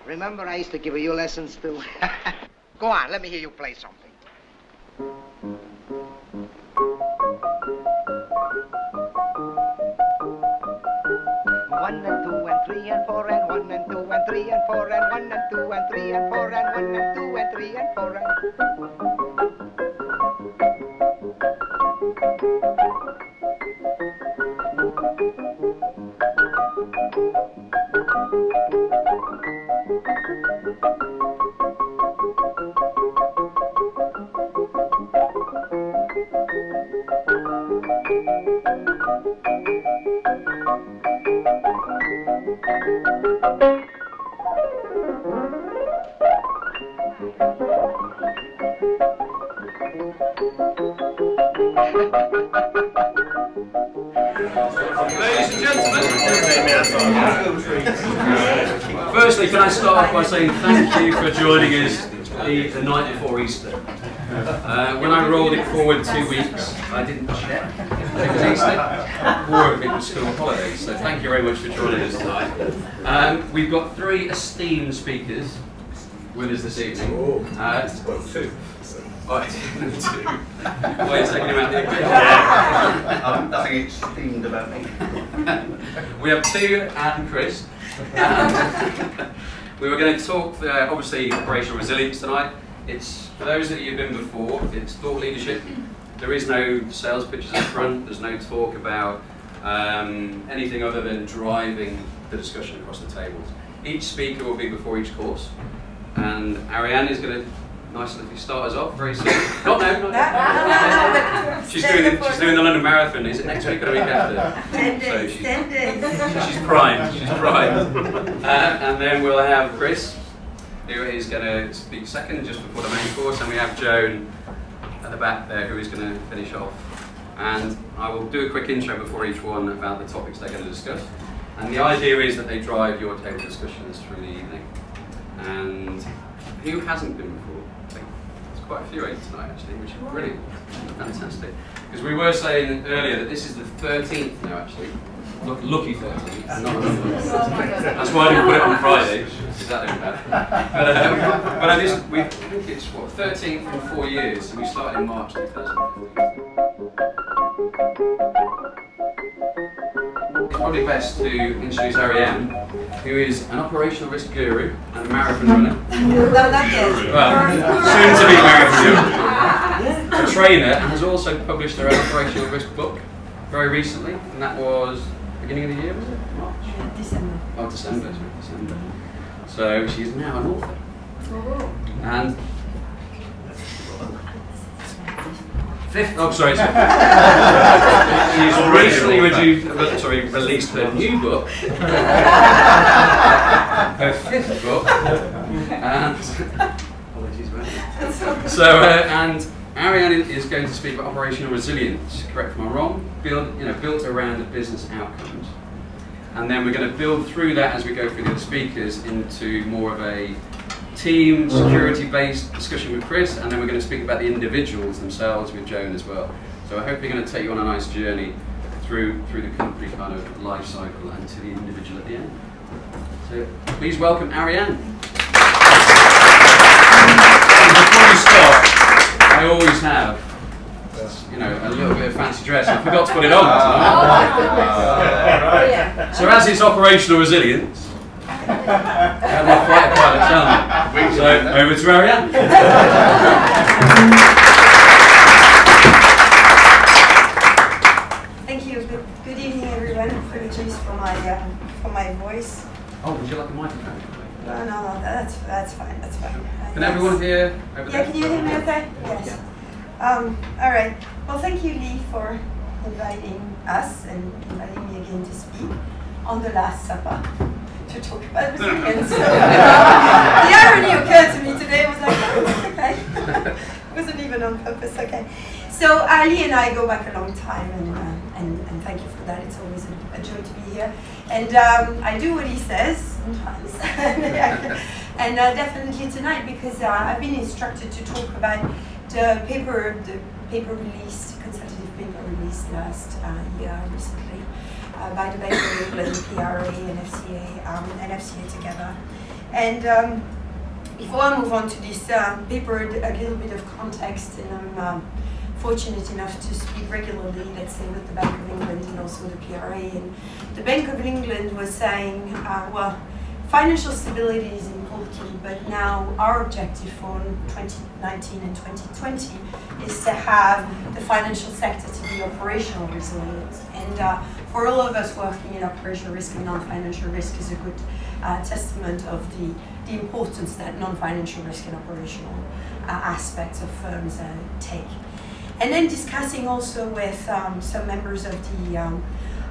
Remember, I used to give you lessons, too. Go on, let me hear you play something. 1 and 2 and 3 and 4 and 1 and 2 and 3 and 4 and 1 and 2 and 3 and 4 and 1 and 2 and 3 and 4 and... Ladies and gentlemen, firstly, can I start off by saying thank you for joining us the night before Easter. When I rolled it forward 2 weeks, I didn't check if it was Easter or if it was school holidays, so thank you very much for joining us tonight. We've got 3 esteemed speakers with us this evening. Two. Right, 2. Why are you taking him out the equation? Yeah, nothing esteemed about me. We have 2 and Chris. We were going to talk, obviously, operational resilience tonight. It's, for those of you who've been before, it's thought leadership. There is no sales pitches up front, there's no talk about anything other than driving the discussion across the tables. Each speaker will be before each course, and Ariane is going to nicely start us off very soon. Not now, not now. She's doing the London Marathon. Is it next week or the week after? 10 days, 10 days. She's primed, she's primed. And then we'll have Chris, who is going to speak second, just before the main course, and we have Joan at the back there, who is going to finish off. And I will do a quick intro before each one about the topics they're going to discuss. And the idea is that they drive your table discussions through the evening. And who hasn't been before? There's quite a few tonight, actually, which is brilliant, fantastic. Because we were saying earlier that this is the 13th now, actually. Lucky 13th, not a number. That's why I didn't put it on Friday. Exactly that. But I think it's what, 13th in 4 years, and we started in March 2015. It's probably best to introduce Ariane, who is an operational risk guru and a marathon runner. Well, soon to be marathon runner. A trainer, and has also published her own operational risk book very recently, and that was beginning of the year, was it? March? December. Oh, December. So she's now an author. And she's recently released her new book, her 5th book, and apologies about that. So, and Ariane is going to speak about operational resilience. Correct me if I'm wrong. Built around the business outcomes, and then we're going to build through that as we go through the other speakers into more of a team, security-based discussion with Chris, and then we're going to speak about the individuals themselves with Joan as well. So I hope we're going to take you on a nice journey through the company kind of life cycle and to the individual at the end. So please welcome Ariane. Before we start, I always have, a little bit of fancy dress. I forgot to put it on tonight. So as it's operational resilience, I'm not quite a pilot, tell me. So, over to Ariane. Thank you. Good evening, everyone. Apologies for my voice. Oh, would you like a microphone? No, that's fine. That's fine. Can everyone hear over there? Yeah, can you hear me okay? Yes. All right. Well, thank you, Lee, for inviting us and inviting me again to speak on the last supper. To talk about resilience. The irony occurred to me today. I was like, oh, okay. It wasn't even on purpose, okay. So Ali and I go back a long time, and thank you for that. It's always a joy to be here. And I do what he says sometimes, and definitely tonight, because I've been instructed to talk about the paper release, consultative paper released last year recently. By the Bank of England, PRA, and FCA together. And before I move on to this paper, a little bit of context, and I'm fortunate enough to speak regularly, let's say, with the Bank of England and also the PRA. And the Bank of England was saying, well, financial stability is important, but now our objective for 2019 and 2020 is to have the financial sector to be operational resilient. And for all of us working in operational risk and non-financial risk is a good testament of the importance that non-financial risk and operational aspects of firms take. And then discussing also with some members of the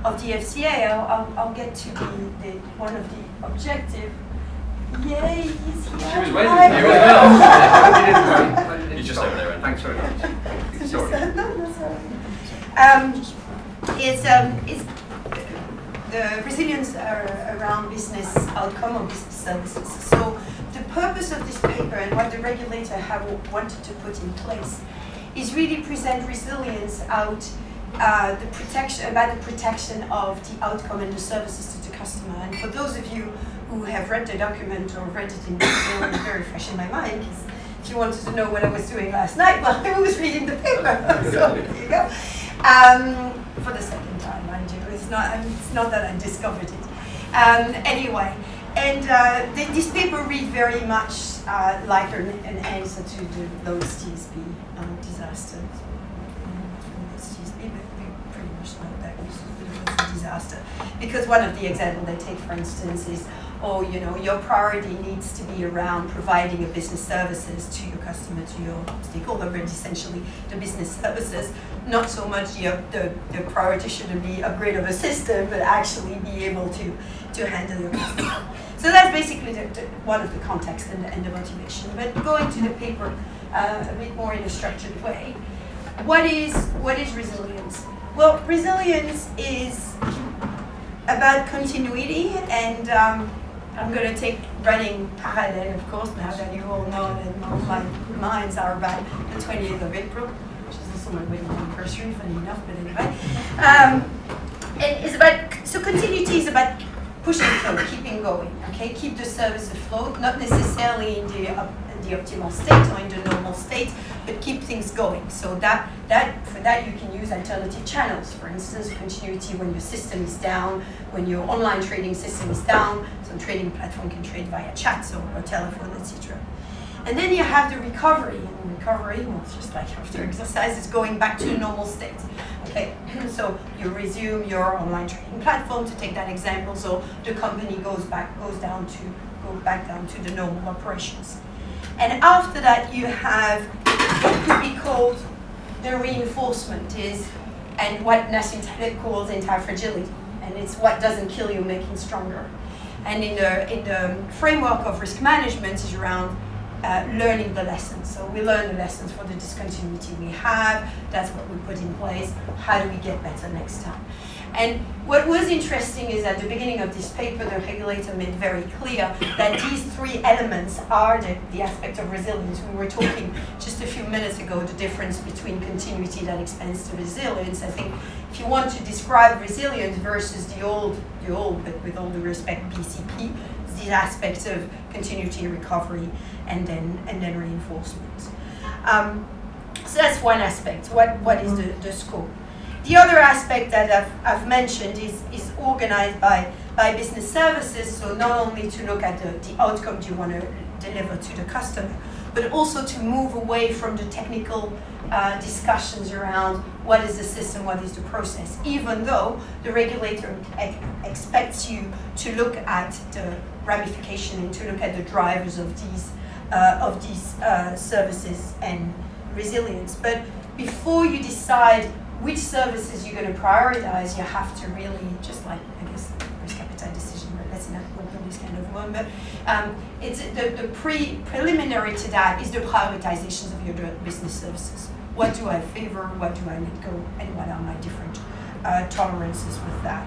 FCA, I'll get to one of the objectives. Yay, he's here. She was waiting for you as well. You're just over there, Andy. Thanks very much. Sorry. No, sorry. It's the resilience around business outcome or business services. So the purpose of this paper and what the regulator have wanted to put in place is really present resilience out about the protection of the outcome and the services to the customer. And for those of you who have read the document or read it in detail, it's very fresh in my mind, because if you wanted to know what I was doing last night, well, I was reading the paper. So there you go. For the second time, mind you. It's not that I discovered it. Anyway, and this paper read very much like an answer to those TSB disasters. Pretty much like that was a disaster. Because one of the examples they take, for instance, is, oh, you know, your priority needs to be around providing a business services to your customer, to your stakeholder, but essentially the business services. Not so much the priority shouldn't be upgrade of a system, but actually be able to handle your customer. So that's basically one of the context and the motivation. But going to the paper a bit more in a structured way, what is resilience? Well, resilience is about continuity, and I'm going to take running parallel, of course, now that you all know that my minds are about the 20th of April, which is also my wedding anniversary, funny enough, but anyway. And it's about, so continuity is about pushing through, keeping going, okay? Keep the service afloat, not necessarily in the optimal state or in the normal state, but keep things going. So for that you can use alternative channels. For instance, continuity when your system is down, when your online trading system is down, some trading platform can trade via chats or telephone, etc. And then you have the recovery. And recovery, well, it's just like after exercise, is going back to a normal state. Okay, so you resume your online trading platform, to take that example, so the company goes back down to the normal operations. And after that, you have what could be called the reinforcement, and what Nassim Taleb calls anti-fragility, and it's what doesn't kill you, making stronger. And in the framework of risk management is around learning the lessons. So we learn the lessons for the discontinuity we have. That's what we put in place. How do we get better next time? And what was interesting is at the beginning of this paper, the regulator made very clear that these three elements are the aspect of resilience. We were talking just a few minutes ago, the difference between continuity that expands to resilience. I think if you want to describe resilience versus the old, but with all due respect, BCP, it's the aspects of continuity, recovery, and then reinforcement. So that's one aspect. What is the scope? The other aspect that I've mentioned is organized by business services, so not only to look at the outcome you want to deliver to the customer, but also to move away from the technical discussions around what is the system, what is the process, even though the regulator expects you to look at the ramification and to look at the drivers of these services and resilience. But before you decide which services you're going to prioritize, you have to really, just like, I guess, risk appetite decision, but let's not go through this kind of one, but it's the preliminary to that is the prioritizations of your business services. What do I favor, what do I let go, and what are my different tolerances with that.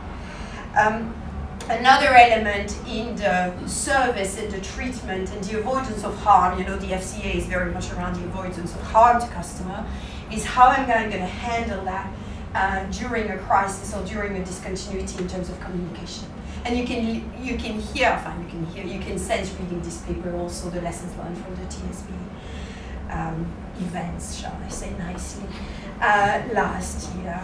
Another element in the service and the treatment and the avoidance of harm, you know, the FCA is very much around the avoidance of harm to customer, is how I'm going to handle that during a crisis or during a discontinuity in terms of communication. And you can sense reading this paper also the lessons learned from the TSB events, shall I say nicely, last year.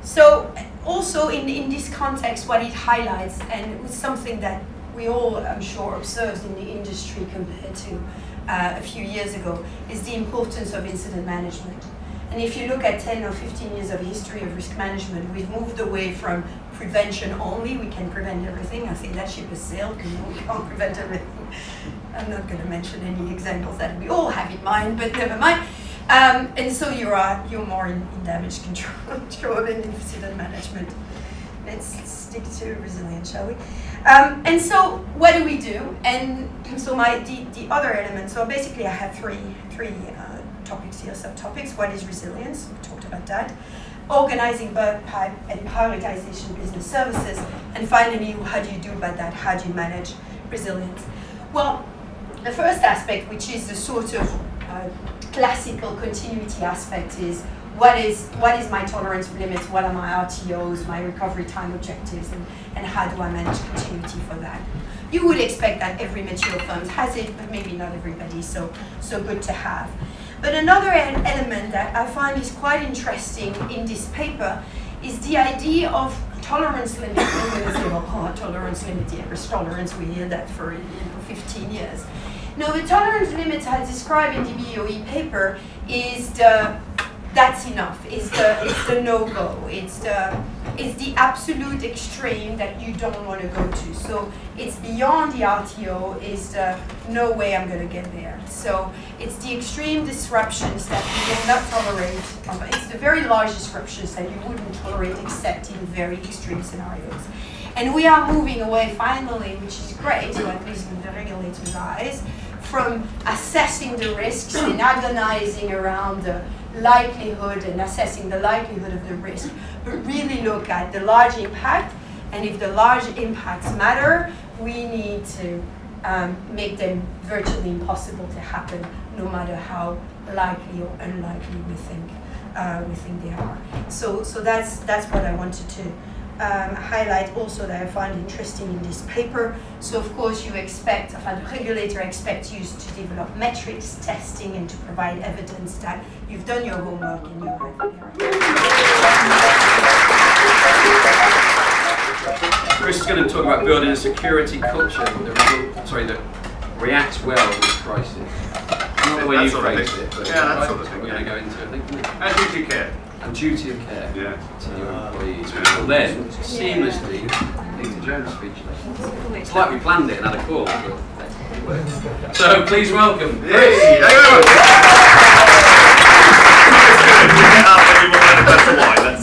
So also in this context, what it highlights, and it was something that we all, I'm sure, observed in the industry compared to a few years ago, is the importance of incident management. And if you look at 10 or 15 years of history of risk management, we've moved away from prevention only. We can prevent everything. I think that ship has sailed. We know we can't prevent everything. I'm not going to mention any examples that we all have in mind, but never mind. And so you're more in damage control than incident management. Let's stick to resilience, shall we? And so what do we do? And so the other element. So basically, I have three topics here, subtopics. What is resilience? We talked about that. Organizing and prioritization business services. And finally, how do you do about that? How do you manage resilience? Well, the first aspect, which is the sort of classical continuity aspect, is what is my tolerance limits, what are my RTOs, my recovery time objectives, and how do I manage continuity for that? You would expect that every mature firm has it, but maybe not everybody, so good to have. But another element that I find is quite interesting in this paper is the idea of tolerance limit. I'm going to say, well, tolerance limit, yeah, risk tolerance, we hear that for 15 years. No, the tolerance limit as described in the BOE paper is that's enough. It's the no-go. It's the absolute extreme that you don't want to go to. So it's beyond the RTO. It's the no way I'm going to get there. So it's the extreme disruptions that you will not tolerate. It's the very large disruptions that you wouldn't tolerate except in very extreme scenarios. And we are moving away finally, which is great, so at least in the regulator's eyes, from assessing the risks and agonizing around the likelihood and assessing the likelihood of the risk, but really look at the large impact, and if the large impacts matter, we need to make them virtually impossible to happen, no matter how likely or unlikely we think they are. So that's what I wanted to highlight also that I find interesting in this paper. So of course you expect, the regulator expects you to develop metrics, testing, and to provide evidence that you've done your homework and you're Chris is going to talk about building a security culture that reacts well to this crisis. Not the way you phrased it, but yeah, that's sort of thing. We're going to go into it, I think. And duty of care. And duty of care to your employees. Well, then, seamlessly, lead to Joan's speech. It's like we planned it and had a call. But so please welcome Chris. Hey,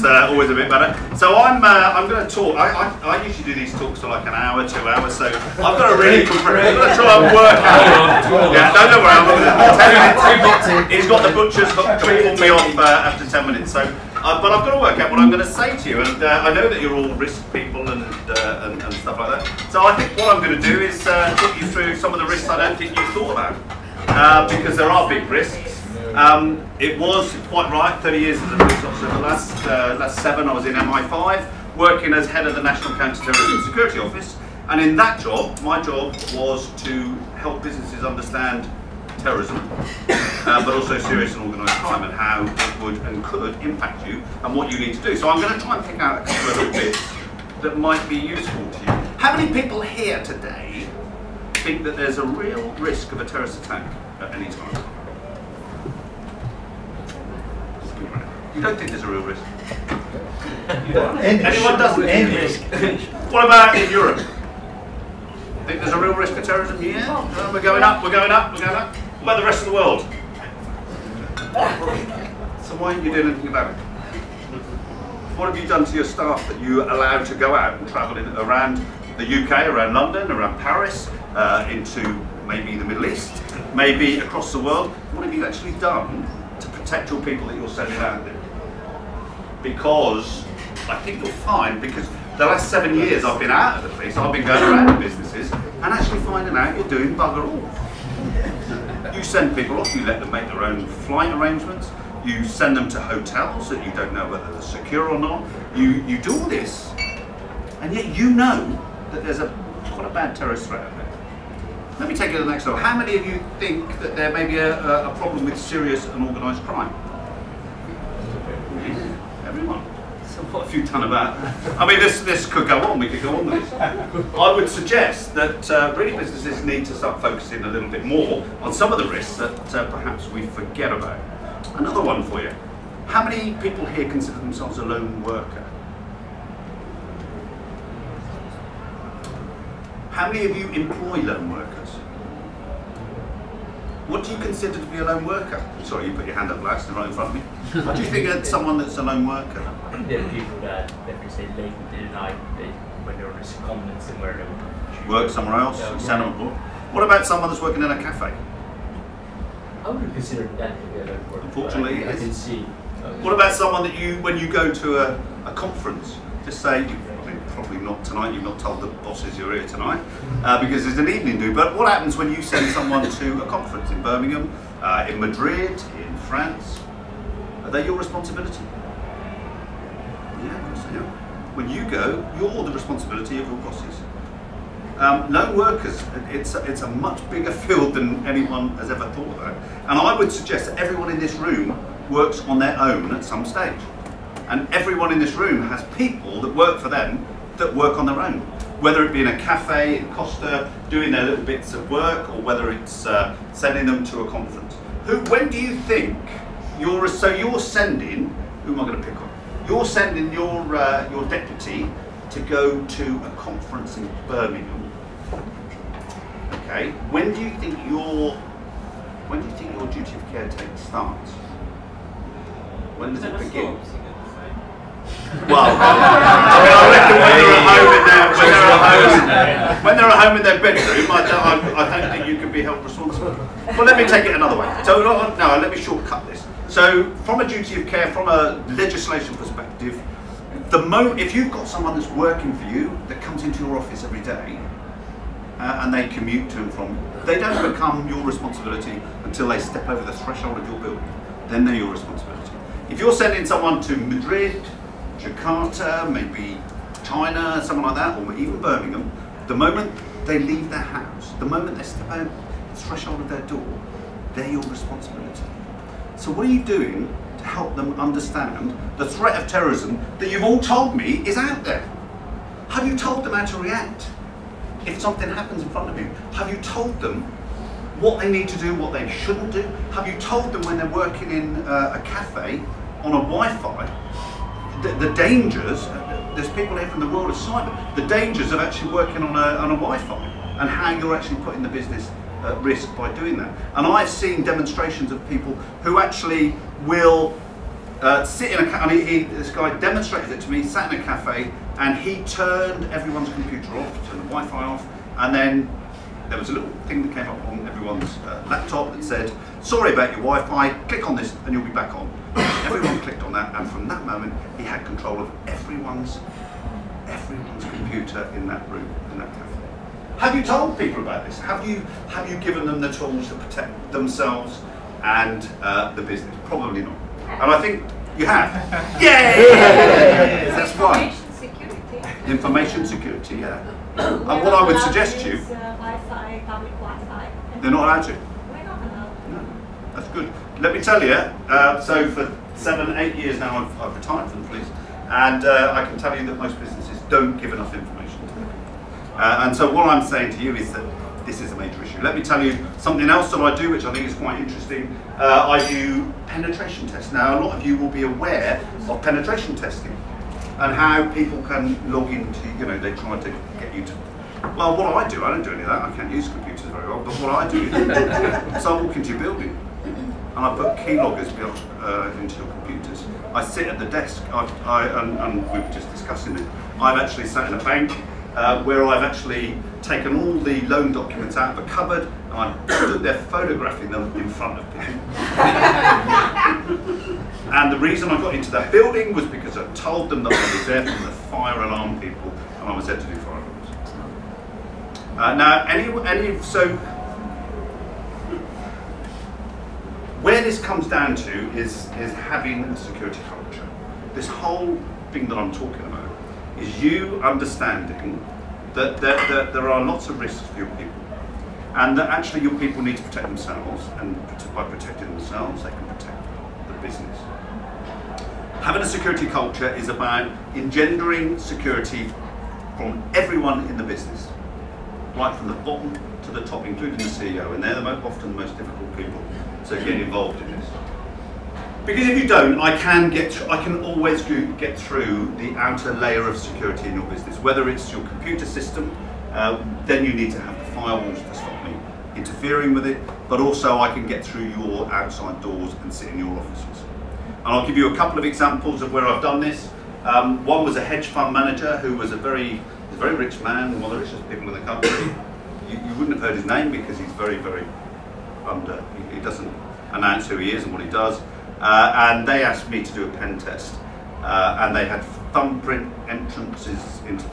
that's always a bit better. So I'm going to talk. I usually do these talks for like an hour, 2 hours. So I've got a really good. I'm going to try and work out. Yeah, no, don't worry. I'm going to 10 minutes. He's got the butcher's hook to pull me off after 10 minutes. So, but I've got to work out what I'm going to say to you. And I know that you're all risk people and stuff like that. So I think what I'm going to do is talk you through some of the risks I don't think you thought about, because there are big risks. It was quite right, 30 years as a police officer. The last 7 I was in MI5, working as head of the National Counter-Terrorism Security Office. And in that job, my job was to help businesses understand terrorism, but also serious and organised crime, and how it would and could impact you and what you need to do. So I'm going to try and pick out a couple of little bits that might be useful to you. How many people here today think that there's a real risk of a terrorist attack at any time? You don't think there's a real risk? Anyone doesn't think risk? What about in Europe? Think there's a real risk of terrorism? Yeah. We're going up, we're going up, we're going up. What about the rest of the world? So why aren't you doing anything about it? What have you done to your staff that you allowed to go out and travel around the UK, around London, around Paris, into maybe the Middle East, maybe across the world? What have you actually done to protect your people that you're sending out there? Because I think you'll find, because the last 7 years I've been out of the police, I've been going around to businesses and actually finding out you're doing bugger all. You send people off, you let them make their own flight arrangements, you send them to hotels that you don't know whether they're secure or not. You do all this And yet you know that there's quite a bad terrorist threat out there. Let me take it to the next level. How many of you think that there may be a problem with serious and organised crime? Everyone. So what have you done about it? I mean, this could go on. We could go on with this. I would suggest that really businesses need to start focusing a little bit more on some of the risks that perhaps we forget about. Another one for you. How many people here consider themselves a lone worker? How many of you employ lone workers? What do you consider to be a lone worker? Sorry, you put your hand up last, right in front of me. What do you think of someone that's a lone worker? There are people that they say late into the night when they're on a secondment somewhere they work somewhere else, send them aboard. What about someone that's working in a cafe? I wouldn't consider that to be a lone worker. Unfortunately, I can see. What about someone that when you go to a conference, just say, probably not tonight, you've not told the bosses you're here tonight, because there's an evening do, but what happens when you send someone to a conference in Birmingham, in Madrid, in France? Are they your responsibility? Yeah, of course they are. When you go, you're the responsibility of your bosses. Lone workers, it's a much bigger field than anyone has ever thought about. And I would suggest that everyone in this room works on their own at some stage. And everyone in this room has people that work for them that work on their own. Whether it be in a cafe, in Costa, doing their little bits of work, or whether it's sending them to a conference. When do you think you're sending, who am I going to pick on? You're sending your deputy to go to a conference in Birmingham. Okay, when do you think your duty of care starts? When does it begin? Well, I reckon when they're at home in their bedroom, I don't think you can be held responsible. Well, let me take it another way. So, no, let me shortcut this. So, from a duty of care, from a legislation perspective, if you've got someone that's working for you, that comes into your office every day, and they commute to and from, they don't become your responsibility until they step over the threshold of your building. Then they're your responsibility. If you're sending someone to Madrid, Jakarta, maybe China, something like that, or even Birmingham, the moment they leave their house, the moment they step over the threshold of their door, they're your responsibility. So what are you doing to help them understand the threat of terrorism that you've all told me is out there? Have you told them how to react if something happens in front of you? Have you told them what they need to do, what they shouldn't do? Have you told them when they're working in a cafe on a Wi-Fi, the dangers, there's people here from the world of cyber, the dangers of actually working on a Wi-Fi and how you're actually putting the business at risk by doing that. And I've seen demonstrations of people who actually will sit in a cafe, this guy demonstrated it to me, sat in a cafe and he turned everyone's computer off, turned the Wi-Fi off, and then there was a little thing that came up on everyone's laptop that said, sorry about your Wi-Fi, click on this and you'll be back on. Everyone clicked on that, and from that moment he had control of everyone's computer in that room, in that cafe. Have you told people about this? Have you given them the tools to protect themselves and the business? Probably not. And I think you have. Yay! That's right. Information security, yeah. And what I would suggest to you, Wi-Fi, public Wi-Fi. they're not allowed to. We're not allowed. No, that's good. Let me tell you, so for 7-8 years now I've retired from the police, and I can tell you that most businesses don't give enough information to them. And so what I'm saying to you is that this is a major issue. Let me tell you something else that I do, which I think is quite interesting. I do penetration tests. Now, a lot of you will be aware of penetration testing and how people can log into, they try to get you to, well, what I don't do any of that. I can't use computers very well, but what I do is I walk into your building and I put keyloggers into your computers. I sit at the desk, and we were just discussing it. I've actually sat in a bank where I've actually taken all the loan documents out of a cupboard and I stood there photographing them in front of people. And the reason I got into that building was because I told them that I was there from the fire alarm people and I was there to do fire alarms. So where this comes down to is having a security culture. This whole thing that I'm talking about is you understanding that there are lots of risks for your people, and that actually your people need to protect themselves, and by protecting themselves they can protect the business. Having a security culture is about engendering security from everyone in the business, right from the bottom to the top, including the CEO, and they're often the most difficult people to get involved in this. Because if you don't, I can always get through the outer layer of security in your business. Whether it's your computer system, then you need to have the firewalls to stop me interfering with it, but also I can get through your outside doors and sit in your offices. And I'll give you a couple of examples of where I've done this. One was a hedge fund manager who was a very rich man, one of the richest people in the country. You wouldn't have heard his name because he's very he doesn't announce who he is and what he does. And they asked me to do a pen test, and they had thumbprint entrances into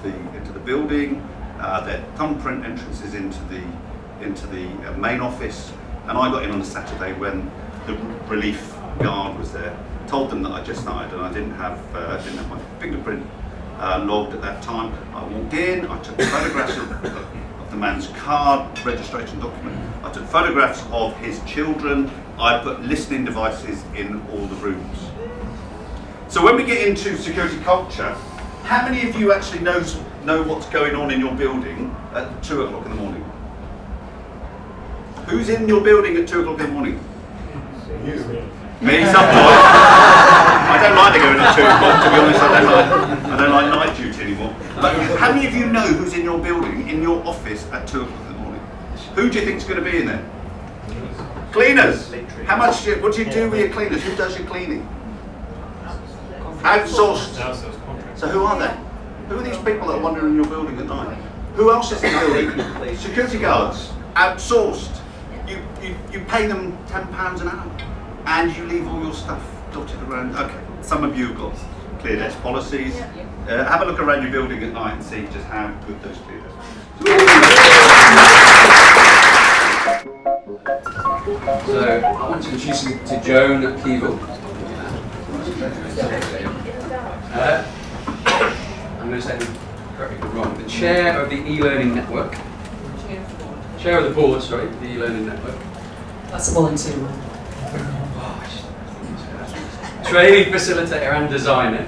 the building. They had thumbprint entrances into the main office, and I got in on a Saturday when the relief guard was there. Told them that I just started and I didn't have my fingerprint logged at that time. I walked in, I took photographs of the man's card, registration document. I took photographs of his children. I put listening devices in all the rooms. So when we get into security culture, how many of you actually know what's going on in your building at 2 o'clock in the morning? Who's in your building at 2 o'clock in the morning? Me, sometimes. I don't like to go in at 2 o'clock, to be honest. I don't like night duty anymore. But how many of you know who's in your building, in your office at 2 o'clock in the morning? Who do you think's going to be in there? Cleaners. How much? What do you do with your cleaners? Who does your cleaning? Outsourced. So who are they? Who are these people that are wandering in your building at night? Who else is in the building? Security guards. Outsourced. You pay them £10 an hour, and you leave all your stuff dotted around. Okay, some of you have got clear desk policies. Have a look around your building at night and see just how good those clear desk policies. So I want to introduce you to Joan Keevil. I'm going to say correct me wrong. The chair of the e-learning network. Chair of the board, sorry, the e-learning network. That's a volunteer one. Training facilitator and designer.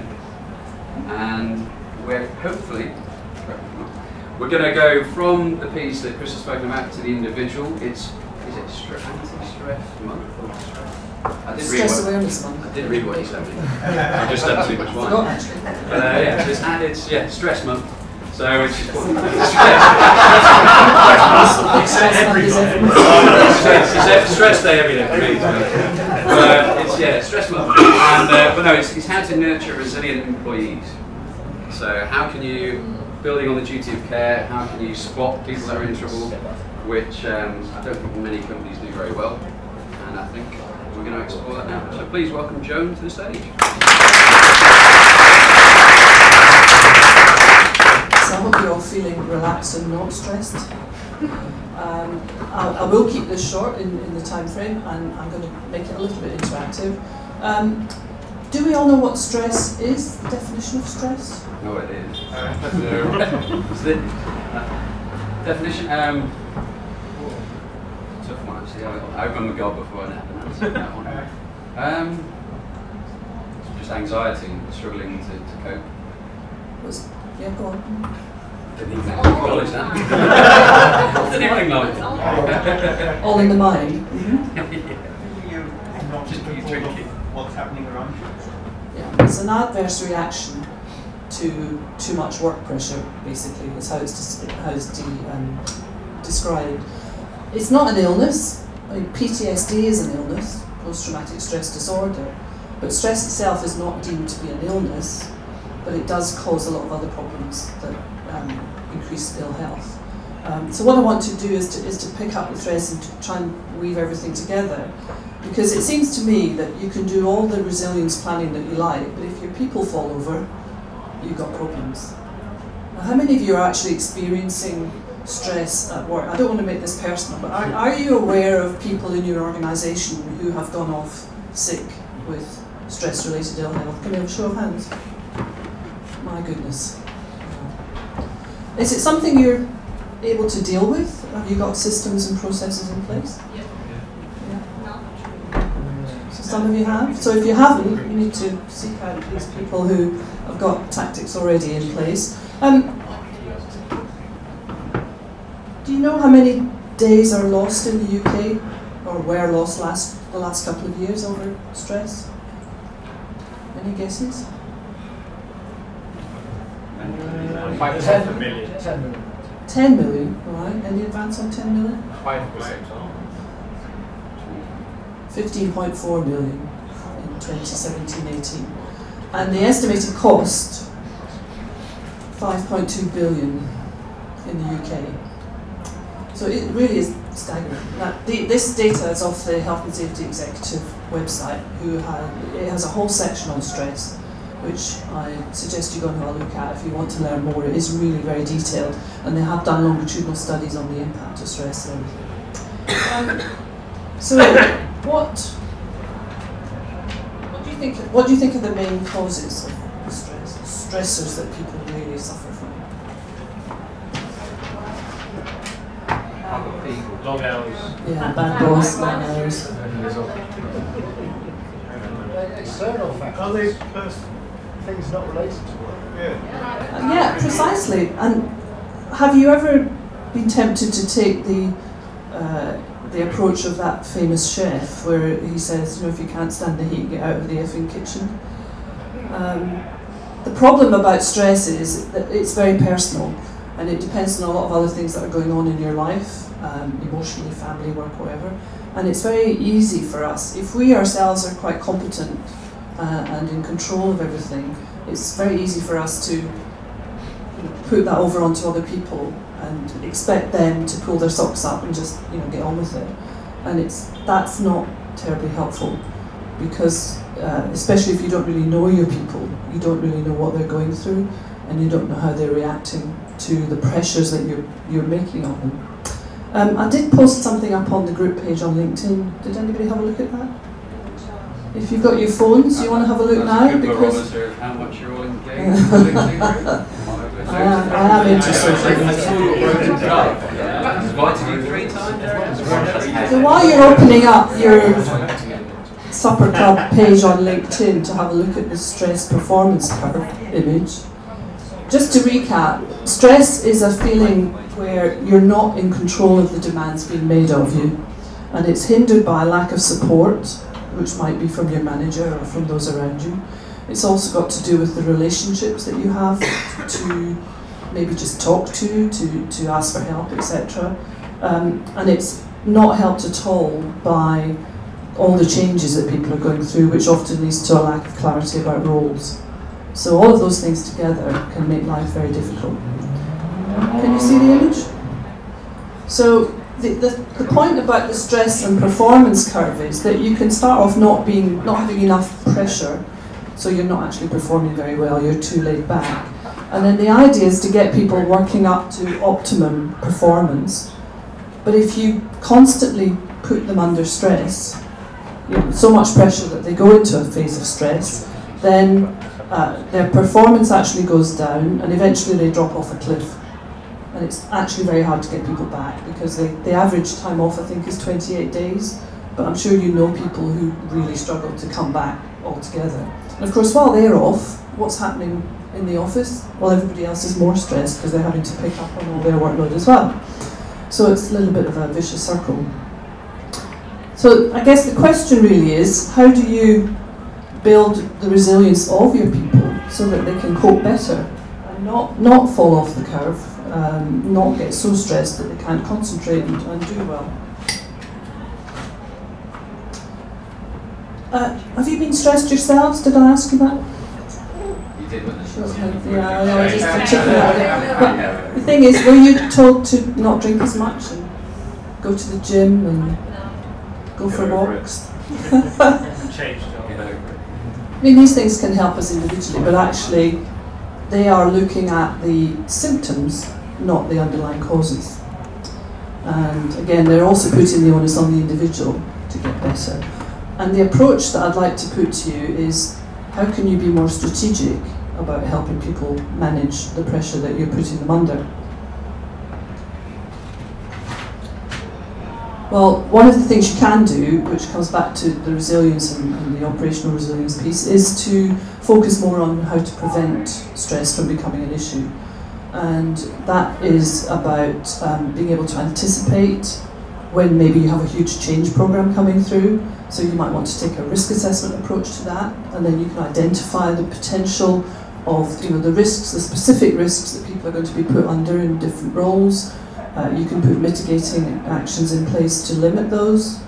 And we're hopefully, we're going to go from the piece that Chris has spoken about to the individual. Is it anti-stress month or stress? Stress awareness month. I didn't read what you said. I just had too much wine. It's stress month. So it's stress day every day for me. It's stress month. But no, it's how to nurture resilient employees. So how can you, building on the duty of care, how can you spot people that are in trouble, which I don't think many companies do very well. And I think we're going to explore that now. So please welcome Joan to the stage. So I hope you're all feeling relaxed and not stressed. I will keep this short in the time frame, and I'm going to make it a little bit interactive. Do we all know what stress is? The definition of stress? No, it is. What's the definition? Tough one actually. I opened my gob before I answered that one. Just anxiety and struggling to cope. Yeah, go on. Didn't even acknowledge that. Didn't even acknowledge it. All in the mind. Just be drinking. What's happening around you? Yeah, it's an adverse reaction to too much work pressure, basically, is how it's described. It's not an illness. I mean, PTSD is an illness, post-traumatic stress disorder, but stress itself is not deemed to be an illness, but it does cause a lot of other problems that increase ill health. So what I want to do is to pick up the threads and to try and weave everything together, because it seems to me that you can do all the resilience planning that you like, but if your people fall over, you've got problems. Now, how many of you are actually experiencing stress at work? I don't want to make this personal, but are you aware of people in your organisation who have gone off sick with stress-related ill health? Can we have a show of hands? My goodness. Is it something you're able to deal with? Have you got systems and processes in place? Yeah. No. So some of you have. So if you haven't, you need to seek out these people who have got tactics already in place. Do you know how many days are lost in the UK, or were lost the last couple of years over stress? Any guesses? 10 million. 10 million, right? Any advance on 10 million? 5%. 15.4 million in 2017-18. And the estimated cost, 5.2 billion in the UK. So it really is staggering. Now, this data is off the Health and Safety Executive website, it has a whole section on stress, which I suggest you go and have a look at if you want to learn more. It is really very detailed, and they have done longitudinal studies on the impact of stress and everything. So, what do you think are the main causes of stress? Stressors that people really suffer from? Long hours. Yeah, bad boss, long hours. External factors. Are they things not related to work? Yeah. Yeah, precisely. And have you ever been tempted to take the approach of that famous chef, where he says, if you can't stand the heat, get out of the effing kitchen? The problem about stress is that it's very personal, and it depends on a lot of other things that are going on in your life, emotionally, family, work, whatever. And it's very easy for us, if we ourselves are quite competent and in control of everything, it's very easy for us to put that over onto other people and expect them to pull their socks up and just get on with it. And that's not terribly helpful, because especially if you don't really know your people, you don't really know what they're going through, and you don't know how they're reacting to the pressures that you're making on them. I did post something up on the group page on LinkedIn. Did anybody have a look at that? If you've got your phones, you want to have a look now? Because how much you're all engaged. I am interested. Invited you 3 times. So while you're opening up your Supper Club page on LinkedIn to have a look at the stress performance curve image, just to recap, stress is a feeling where you're not in control of the demands being made of you, and it's hindered by a lack of support, which might be from your manager or from those around you. It's also got to do with the relationships that you have to maybe just talk to ask for help, etc. And it's not helped at all by all the changes that people are going through, which often leads to a lack of clarity about roles. So all of those things together can make life very difficult. Can you see the image? So the point about the stress and performance curve is that you can start off not having enough pressure, so you're not actually performing very well, you're too laid back. And then the idea is to get people working up to optimum performance. But if you constantly put them under stress, so much pressure that they go into a phase of stress, then their performance actually goes down, and eventually they drop off a cliff. And it's actually very hard to get people back, because the average time off, I think, is 28 days. But I'm sure you know people who really struggle to come back altogether. And of course, while they're off, what's happening in the office? Well, everybody else is more stressed because they're having to pick up on all their workload as well. So it's a little bit of a vicious circle. So I guess the question really is, how do you build the resilience of your people so that they can cope better and not fall off the curve, not get so stressed that they can't concentrate and do well? Have you been stressed yourselves? Did I ask you that? You did with the Yeah, I just a chicken out there. But the thing is, were you told to not drink as much and go to the gym and go for walks? Changed. I mean, these things can help us individually, but actually they are looking at the symptoms, not the underlying causes. And again, they're also putting the onus on the individual to get better. And the approach that I'd like to put to you is, how can you be more strategic about helping people manage the pressure that you're putting them under. Well, one of the things you can do, which comes back to the resilience and the operational resilience piece, is to focus more on how to prevent stress from becoming an issue. And that is about being able to anticipate when maybe you have a huge change program coming through. So you might want to take a risk assessment approach to that, and then you can identify the potential of the risks, the specific risks that people are going to be put under in different roles. You can put mitigating actions in place to limit those.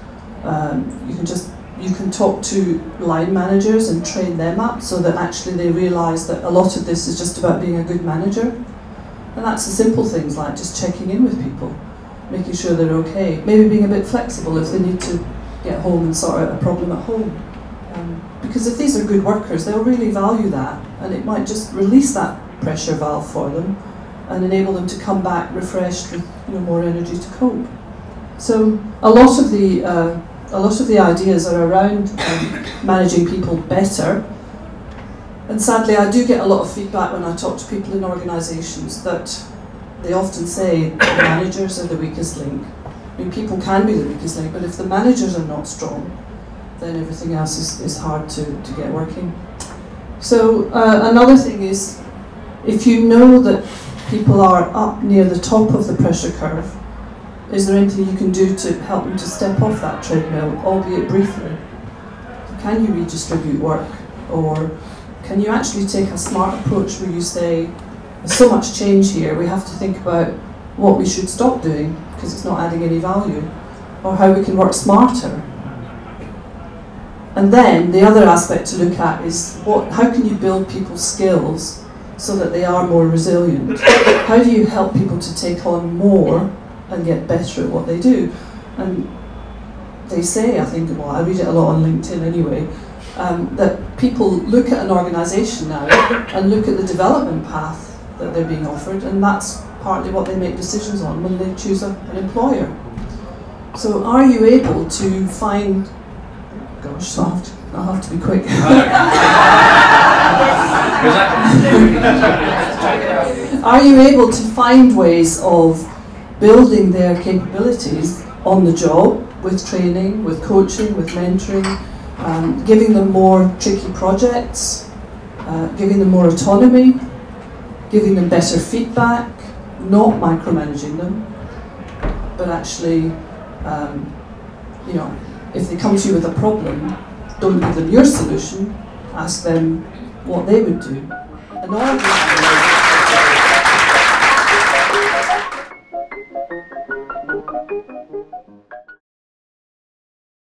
You can talk to line managers and train them up so that actually they realise that a lot of this is just about being a good manager. And that's the simple things like just checking in with people, making sure they're okay, maybe being a bit flexible if they need to get home and sort out a problem at home. Because if these are good workers, they'll really value that, and it might just release that pressure valve for them and enable them to come back refreshed with more energy to cope. So a lot of the ideas are around managing people better. And sadly, I do get a lot of feedback when I talk to people in organisations that they often say the managers are the weakest link. I mean, people can be the weakest link, but if the managers are not strong, then everything else is hard to get working. So another thing is, if you know that people are up near the top of the pressure curve, is there anything you can do to help them to step off that treadmill, albeit briefly? Can you redistribute work? Or can you actually take a smart approach where you say, there's so much change here, we have to think about what we should stop doing because it's not adding any value, or how we can work smarter. And then the other aspect to look at is how can you build people's skills so that they are more resilient? How do you help people to take on more and get better at what they do? And they say, I think, well, I read it a lot on LinkedIn anyway, that people look at an organisation now and look at the development path that they're being offered, and that's partly what they make decisions on when they choose an employer. So are you able to find, gosh, so I'll have to be quick. Are you able to find ways of building their capabilities on the job with training, with coaching, with mentoring, giving them more tricky projects, giving them more autonomy, giving them better feedback, not micromanaging them, but actually, if they come to you with a problem, don't give them your solution, ask them what they would do. And all of this